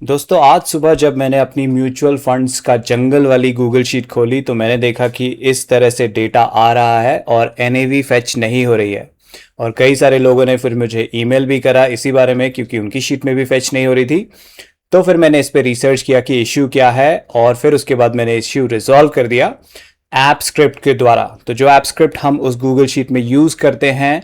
दोस्तों आज सुबह जब मैंने अपनी म्यूचुअल फंड्स का जंगल वाली गूगल शीट खोली तो मैंने देखा कि इस तरह से डेटा आ रहा है और एनएवी फेच नहीं हो रही है। और कई सारे लोगों ने फिर मुझे ईमेल भी करा इसी बारे में क्योंकि उनकी शीट में भी फेच नहीं हो रही थी। तो फिर मैंने इस पे रिसर्च किया कि इश्यू क्या है और फिर उसके बाद मैंने इश्यू रिजॉल्व कर दिया ऐप स्क्रिप्ट के द्वारा। तो जो ऐप स्क्रिप्ट हम उस गूगल शीट में यूज करते हैं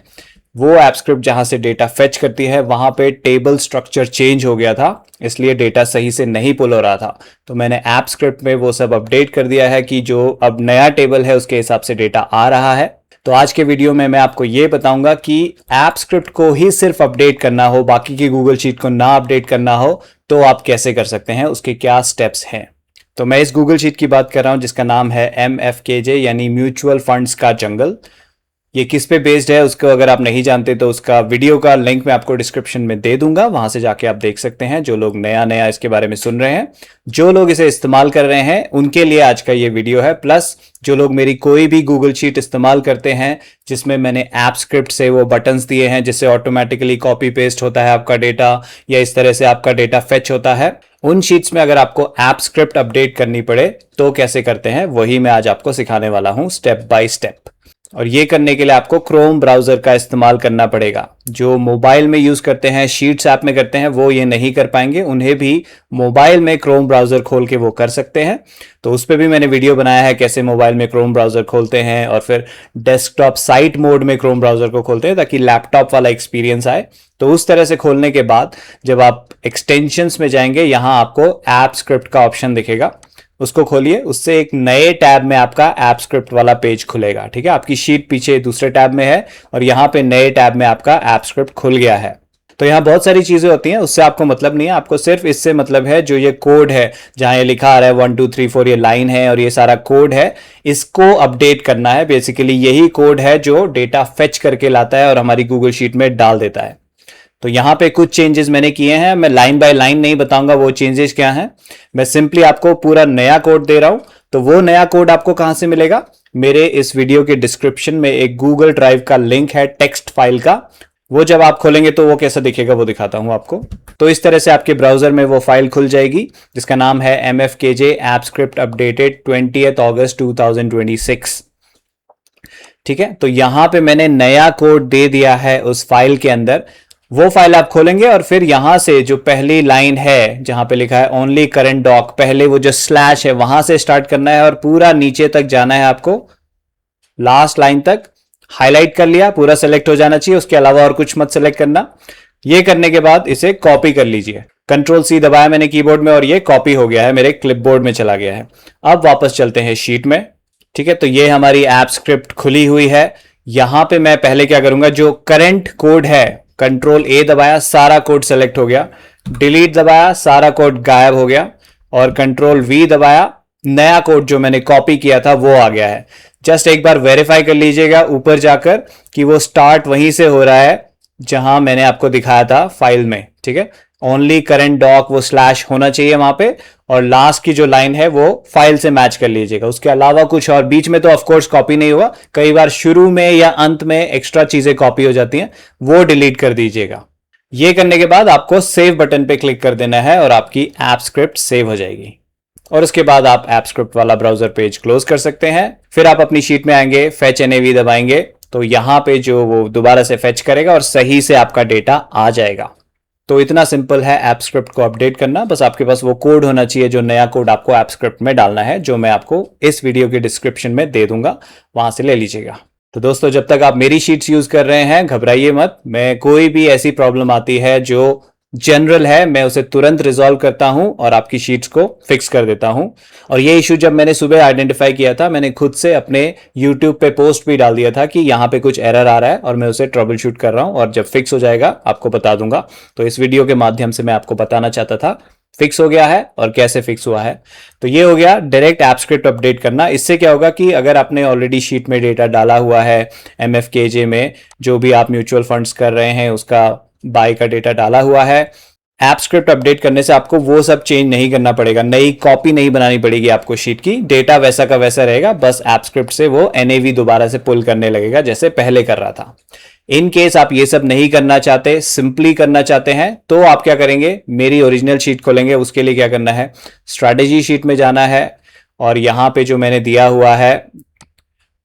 वो ऐप स्क्रिप्ट जहां से डेटा फेच करती है वहां पे टेबल स्ट्रक्चर चेंज हो गया था, इसलिए डेटा सही से नहीं पुल हो रहा था। तो मैंने ऐप स्क्रिप्ट में वो सब अपडेट कर दिया है कि जो अब नया टेबल है उसके हिसाब से डेटा आ रहा है। तो आज के वीडियो में मैं आपको ये बताऊंगा कि ऐप स्क्रिप्ट को ही सिर्फ अपडेट करना हो, बाकी की गूगल शीट को ना अपडेट करना हो तो आप कैसे कर सकते हैं, उसके क्या स्टेप्स हैं। तो मैं इस गूगल शीट की बात कर रहा हूं जिसका नाम है MFKJ यानी म्यूचुअल फंड्स का जंगल। ये किस पे बेस्ड है उसको अगर आप नहीं जानते तो उसका वीडियो का लिंक मैं आपको डिस्क्रिप्शन में दे दूंगा, वहां से जाके आप देख सकते हैं। जो लोग नया नया इसके बारे में सुन रहे हैं, जो लोग इसे इस्तेमाल कर रहे हैं उनके लिए आज का ये वीडियो है। प्लस जो लोग मेरी कोई भी गूगल शीट इस्तेमाल करते हैं जिसमें मैंने ऐप स्क्रिप्ट से वो बटन्स दिए हैं जिससे ऑटोमेटिकली कॉपी पेस्ट होता है आपका डेटा या इस तरह से आपका डेटा फेच होता है, उन शीट्स में अगर आपको ऐप स्क्रिप्ट अपडेट करनी पड़े तो कैसे करते हैं वही मैं आज आपको सिखाने वाला हूं स्टेप बाय स्टेप। और ये करने के लिए आपको क्रोम ब्राउजर का इस्तेमाल करना पड़ेगा। जो मोबाइल में यूज करते हैं, शीट्स ऐप में करते हैं, वो ये नहीं कर पाएंगे, उन्हें भी मोबाइल में क्रोम ब्राउजर खोल के वो कर सकते हैं। तो उस पर भी मैंने वीडियो बनाया है कैसे मोबाइल में क्रोम ब्राउजर खोलते हैं और फिर डेस्कटॉप साइट मोड में क्रोम ब्राउजर को खोलते हैं ताकि लैपटॉप वाला एक्सपीरियंस आए। तो उस तरह से खोलने के बाद जब आप एक्सटेंशंस में जाएंगे यहां आपको ऐप स्क्रिप्ट का ऑप्शन दिखेगा, उसको खोलिए। उससे एक नए टैब में आपका ऐप स्क्रिप्ट वाला पेज खुलेगा। ठीक है, आपकी शीट पीछे दूसरे टैब में है और यहां पे नए टैब में आपका ऐप स्क्रिप्ट खुल गया है। तो यहां बहुत सारी चीजें होती हैं, उससे आपको मतलब नहीं है, आपको सिर्फ इससे मतलब है जो ये कोड है जहां ये लिखा आ रहा है 1 2 3 4 ये लाइन है और ये सारा कोड है, इसको अपडेट करना है। बेसिकली यही कोड है जो डेटा फेच करके लाता है और हमारी गूगल शीट में डाल देता है। तो यहां पे कुछ चेंजेस मैंने किए हैं, मैं लाइन बाय लाइन नहीं बताऊंगा वो चेंजेस क्या हैं, मैं सिंपली आपको पूरा नया कोड दे रहा हूं। तो वो नया कोड आपको कहां से मिलेगा, मेरे इस वीडियो के डिस्क्रिप्शन में एक गूगल ड्राइव का लिंक है टेक्स्ट फाइल का, वो जब आप खोलेंगे तो वो कैसा दिखेगा वो दिखाता हूं आपको। तो इस तरह से आपके ब्राउजर में वो फाइल खुल जाएगी जिसका नाम है MFKJ ऐप स्क्रिप्ट अपडेटेड 20 अगस्त 2026। ठीक है, तो यहां पे मैंने नया कोड दे दिया है उस फाइल के अंदर। वो फाइल आप खोलेंगे और फिर यहां से जो पहली लाइन है जहां पे लिखा है ओनली करंट डॉक, पहले वो जो स्लैश है वहां से स्टार्ट करना है और पूरा नीचे तक जाना है आपको, लास्ट लाइन तक। हाईलाइट कर लिया, पूरा सेलेक्ट हो जाना चाहिए, उसके अलावा और कुछ मत सेलेक्ट करना। ये करने के बाद इसे कॉपी कर लीजिए, Ctrl+C दबाया मैंने कीबोर्ड में और ये कॉपी हो गया है, मेरे क्लिपबोर्ड में चला गया है। अब वापस चलते हैं शीट में। ठीक है, तो ये हमारी ऐप स्क्रिप्ट खुली हुई है। यहां पे मैं पहले क्या करूंगा, जो करंट कोड है Ctrl+A दबाया, सारा कोड सेलेक्ट हो गया, डिलीट दबाया, सारा कोड गायब हो गया और Ctrl+V दबाया, नया कोड जो मैंने कॉपी किया था वो आ गया है। जस्ट एक बार वेरीफाई कर लीजिएगा ऊपर जाकर कि वो स्टार्ट वहीं से हो रहा है जहां मैंने आपको दिखाया था फाइल में। ठीक है, ओनली करंट डॉक वो स्लैश होना चाहिए वहां पे और लास्ट की जो लाइन है वो फाइल से मैच कर लीजिएगा, उसके अलावा कुछ और बीच में तो ऑफ कोर्स कॉपी नहीं हुआ, कई बार शुरू में या अंत में एक्स्ट्रा चीजें कॉपी हो जाती हैं, वो डिलीट कर दीजिएगा। ये करने के बाद आपको सेव बटन पे क्लिक कर देना है और आपकी ऐप स्क्रिप्ट सेव हो जाएगी और उसके बाद आप ऐप स्क्रिप्ट वाला ब्राउजर पेज क्लोज कर सकते हैं। फिर आप अपनी शीट में आएंगे, फेच NAV दबाएंगे तो यहां पे जो वो दोबारा से फेच करेगा और सही से आपका डेटा आ जाएगा। तो इतना सिंपल है ऐप स्क्रिप्ट को अपडेट करना, बस आपके पास वो कोड होना चाहिए, जो नया कोड आपको ऐप स्क्रिप्ट में डालना है, जो मैं आपको इस वीडियो के डिस्क्रिप्शन में दे दूंगा, वहां से ले लीजिएगा। तो दोस्तों जब तक आप मेरी शीट्स यूज कर रहे हैं घबराइए मत, मैं कोई भी ऐसी प्रॉब्लम आती है जो जनरल है मैं उसे तुरंत रिजॉल्व करता हूं और आपकी शीट्स को फिक्स कर देता हूं। और ये इशू जब मैंने सुबह आइडेंटिफाई किया था, मैंने खुद से अपने YouTube पे पोस्ट भी डाल दिया था कि यहां पे कुछ एरर आ रहा है और मैं उसे ट्रबल शूट कर रहा हूं और जब फिक्स हो जाएगा आपको बता दूंगा। तो इस वीडियो के माध्यम से मैं आपको बताना चाहता था फिक्स हो गया है और कैसे फिक्स हुआ है। तो ये हो गया डायरेक्ट ऐप स्क्रिप्ट अपडेट करना। इससे क्या होगा कि अगर आपने ऑलरेडी शीट में डेटा डाला हुआ है, MFKJ में जो भी आप म्यूचुअल फंड्स कर रहे हैं उसका बाय का डेटा डाला हुआ है, ऐप स्क्रिप्ट अपडेट करने से आपको वो सब चेंज नहीं करना पड़ेगा, नई कॉपी नहीं बनानी पड़ेगी आपको शीट की, डेटा वैसा का वैसा रहेगा, बस ऐप स्क्रिप्ट से वो NAV दोबारा से पुल करने लगेगा जैसे पहले कर रहा था। इन केस आप ये सब नहीं करना चाहते, सिंपली करना चाहते हैं, तो आप क्या करेंगे, मेरी ओरिजिनल शीट खोलेंगे। उसके लिए क्या करना है, स्ट्रैटेजी शीट में जाना है और यहां पे जो मैंने दिया हुआ है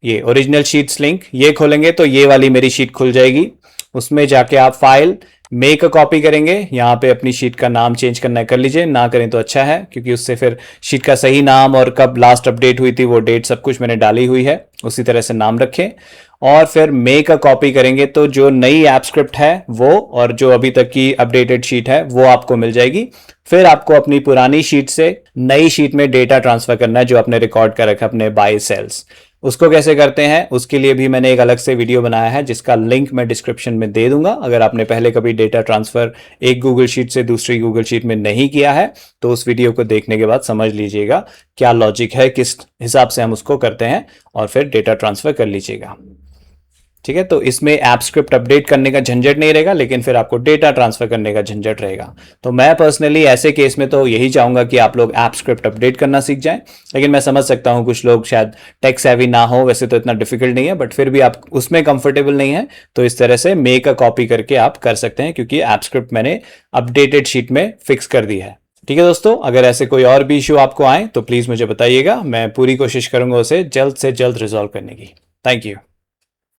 ये ओरिजिनल शीट्स लिंक, ये खोलेंगे तो ये वाली मेरी शीट खुल जाएगी। उसमें जाके आप फाइल मेक अ कॉपी करेंगे, यहाँ पे अपनी शीट का नाम चेंज करना है कर लीजिए, ना करें तो अच्छा है, क्योंकि उससे फिर शीट का सही नाम और कब लास्ट अपडेट हुई थी वो डेट सब कुछ मैंने डाली हुई है, उसी तरह से नाम रखें। और फिर मेक अ कॉपी करेंगे तो जो नई ऐप स्क्रिप्ट है वो और जो अभी तक की अपडेटेड शीट है वो आपको मिल जाएगी। फिर आपको अपनी पुरानी शीट से नई शीट में डेटा ट्रांसफर करना है जो आपने रिकॉर्ड कर रखा है अपने बाय सेल्स। उसको कैसे करते हैं उसके लिए भी मैंने एक अलग से वीडियो बनाया है जिसका लिंक मैं डिस्क्रिप्शन में दे दूंगा। अगर आपने पहले कभी डेटा ट्रांसफर एक गूगल शीट से दूसरी गूगल शीट में नहीं किया है तो उस वीडियो को देखने के बाद समझ लीजिएगा क्या लॉजिक है, किस हिसाब से हम उसको करते हैं, और फिर डेटा ट्रांसफर कर लीजिएगा। ठीक है, तो इसमें ऐप स्क्रिप्ट अपडेट करने का झंझट नहीं रहेगा, लेकिन फिर आपको डेटा ट्रांसफर करने का झंझट रहेगा। तो मैं पर्सनली ऐसे केस में तो यही चाहूंगा कि आप लोग ऐप स्क्रिप्ट अपडेट करना सीख जाएं, लेकिन मैं समझ सकता हूं कुछ लोग शायद टेक सेवी ना हो, वैसे तो इतना डिफिकल्ट नहीं है, बट फिर भी आप उसमें कंफर्टेबल नहीं है तो इस तरह से मेक अ कॉपी करके आप कर सकते हैं, क्योंकि ऐप स्क्रिप्ट मैंने अपडेटेड शीट में फिक्स कर दी है। ठीक है दोस्तों, अगर ऐसे कोई और भी इशू आपको आए तो प्लीज मुझे बताइएगा, मैं पूरी कोशिश करूंगा उसे जल्द से जल्द रिजॉल्व करने की। Thank you.